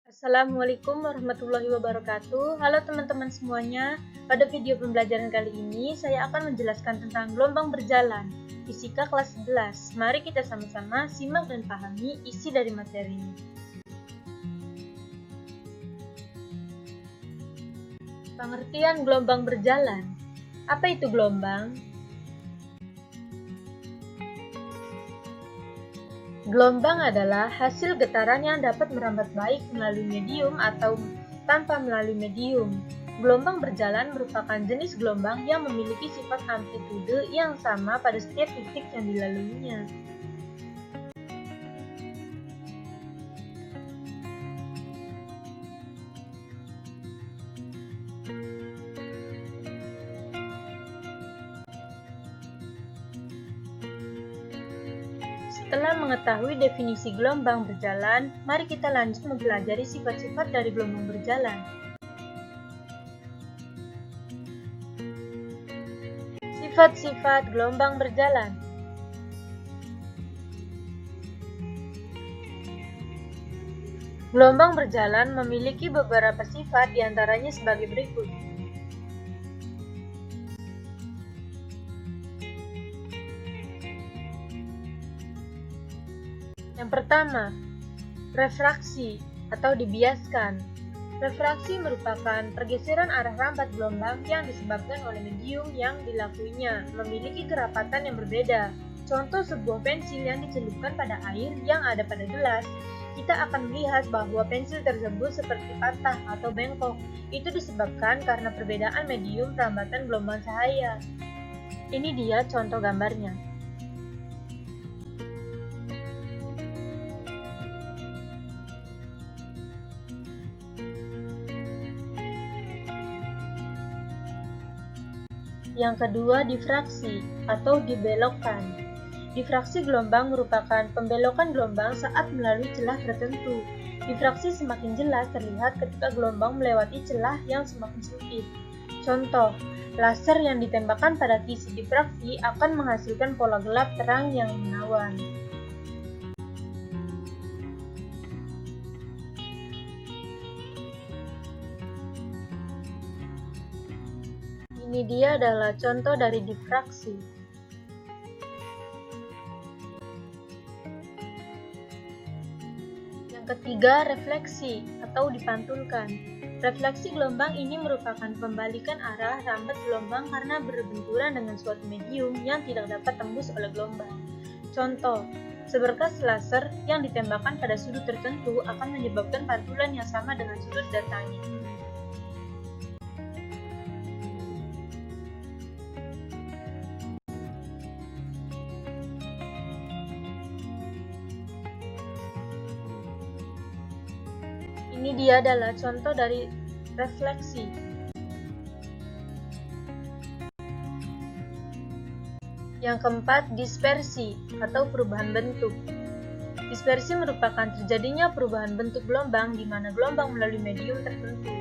Assalamualaikum warahmatullahi wabarakatuh. Halo teman-teman semuanya. Pada video pembelajaran kali ini, saya akan menjelaskan tentang gelombang berjalan, fisika kelas 11. Mari kita sama-sama simak dan pahami isi dari materinya. Pengertian gelombang berjalan. Apa itu gelombang? Gelombang adalah hasil getaran yang dapat merambat baik melalui medium atau tanpa melalui medium. Gelombang berjalan merupakan jenis gelombang yang memiliki sifat amplitude yang sama pada setiap titik yang dilaluinya. Setelah mengetahui definisi gelombang berjalan, mari kita lanjut mempelajari sifat-sifat dari gelombang berjalan. Sifat-sifat gelombang berjalan. Gelombang berjalan memiliki beberapa sifat, diantaranya sebagai berikut. Yang pertama, refraksi atau dibiaskan. Refraksi merupakan pergeseran arah rambat gelombang yang disebabkan oleh medium yang dilakuinya, memiliki kerapatan yang berbeda. Contoh sebuah pensil yang dicelupkan pada air yang ada pada gelas, kita akan melihat bahwa pensil tersebut seperti patah atau bengkok. Itu disebabkan karena perbedaan medium perambatan gelombang cahaya. Ini dia contoh gambarnya. Yang kedua, difraksi atau dibelokkan. Difraksi gelombang merupakan pembelokan gelombang saat melalui celah tertentu. Difraksi semakin jelas terlihat ketika gelombang melewati celah yang semakin sempit. Contoh, laser yang ditembakkan pada sisi difraksi akan menghasilkan pola gelap terang yang menawan. Ini dia adalah contoh dari difraksi. Yang ketiga, refleksi atau dipantulkan. Refleksi gelombang ini merupakan pembalikan arah rambat gelombang karena berbenturan dengan suatu medium yang tidak dapat tembus oleh gelombang. Contoh, seberkas laser yang ditembakkan pada sudut tertentu akan menyebabkan pantulan yang sama dengan sudut datangnya. Ini dia adalah contoh dari refleksi. Yang keempat, dispersi atau perubahan bentuk. Dispersi merupakan terjadinya perubahan bentuk gelombang di mana gelombang melalui medium tertentu.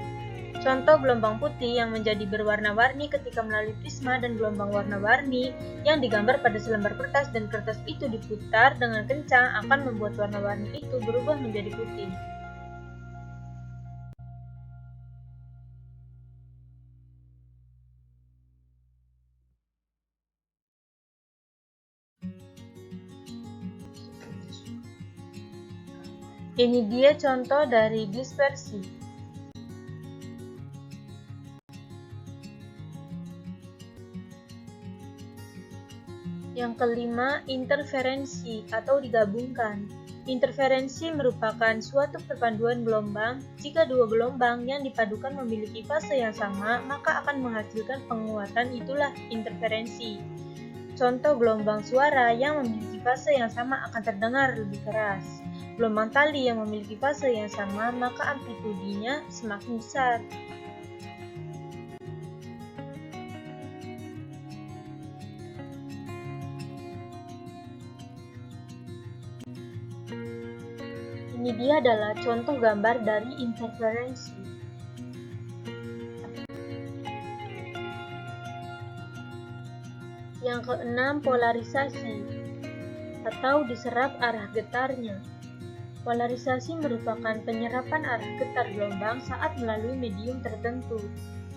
Contoh gelombang putih yang menjadi berwarna-warni ketika melalui prisma dan gelombang warna-warni yang digambar pada selembar kertas dan kertas itu diputar dengan kencang akan membuat warna-warni itu berubah menjadi putih. Ini dia contoh dari dispersi. Yang kelima, interferensi atau digabungkan. Interferensi merupakan suatu perpaduan gelombang. Jika dua gelombang yang dipadukan memiliki fase yang sama, maka akan menghasilkan penguatan, itulah interferensi. Contoh gelombang suara yang memiliki fase yang sama akan terdengar lebih keras. Gelombang tali yang memiliki fase yang sama, maka amplitudenya semakin besar. Ini dia adalah contoh gambar dari interferensi. Yang keenam, polarisasi atau diserap arah getarnya. Polarisasi merupakan penyerapan arah getar gelombang saat melalui medium tertentu.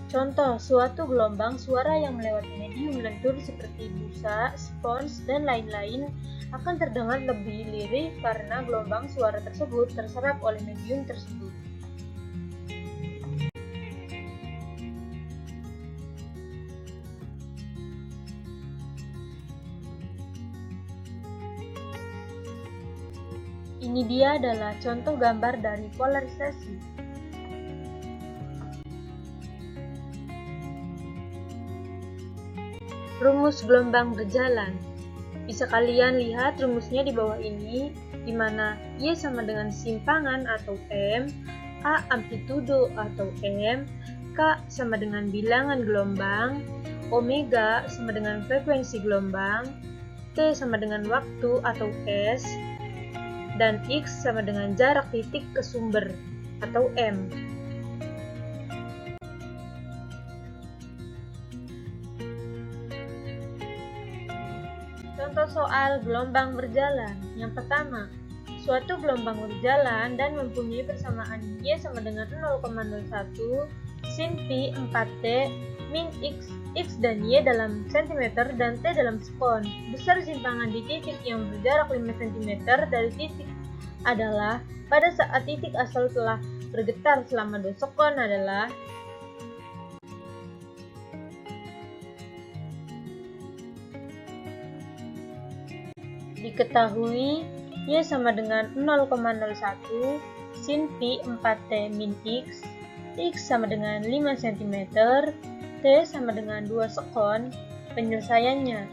Contoh, suatu gelombang suara yang melewati medium lentur seperti busa, spons, dan lain-lain akan terdengar lebih lirih karena gelombang suara tersebut terserap oleh medium tersebut. Ini dia adalah contoh gambar dari polarisasi. Rumus gelombang berjalan. Bisa kalian lihat rumusnya di bawah ini, di mana Y sama dengan simpangan atau M, A amplitudo atau M, K sama dengan bilangan gelombang, omega sama dengan frekuensi gelombang, T sama dengan waktu atau S, dan X sama dengan jarak titik ke sumber atau M. Contoh soal gelombang berjalan. Yang pertama, suatu gelombang berjalan dan mempunyai persamaan Y sama dengan 0,01 sin pi 4T min X dan Y dalam cm dan T dalam sekon. Besar simpangan di titik yang berjarak 5 cm dari titik adalah pada saat titik asal telah bergetar selama 2 sekon adalah diketahui Y sama dengan 0,01 sin pi 4T min X sama dengan 5 cm, T sama dengan 2 sekon. Penyelesaiannya,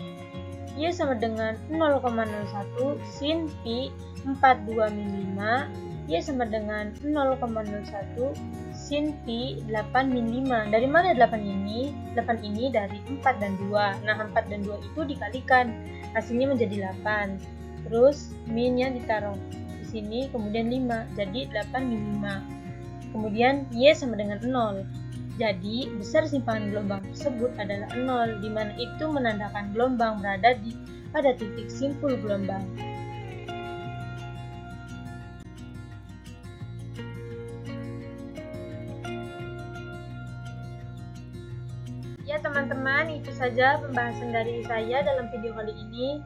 Y sama dengan 0,01 sin pi 42 min 5, Y sama dengan 0,01 sin pi 8 min 5. Dari mana 8 ini? 8 ini dari 4 dan 2. Nah, 4 dan 2 itu dikalikan, hasilnya menjadi 8. Terus minnya ditaruh di sini, kemudian 5, jadi 8 min 5. Kemudian Y sama dengan 0. Jadi, besar simpangan gelombang tersebut adalah 0, di mana itu menandakan gelombang berada pada titik simpul gelombang. Ya teman-teman, itu saja pembahasan dari saya dalam video kali ini.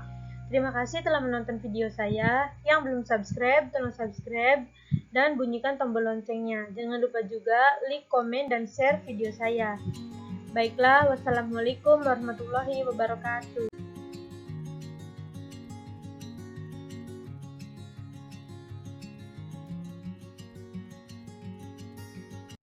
Terima kasih telah menonton video saya. Yang belum subscribe, tolong subscribe dan bunyikan tombol loncengnya. Jangan lupa juga like, komen, dan share video saya. Baiklah, wassalamualaikum warahmatullahi wabarakatuh.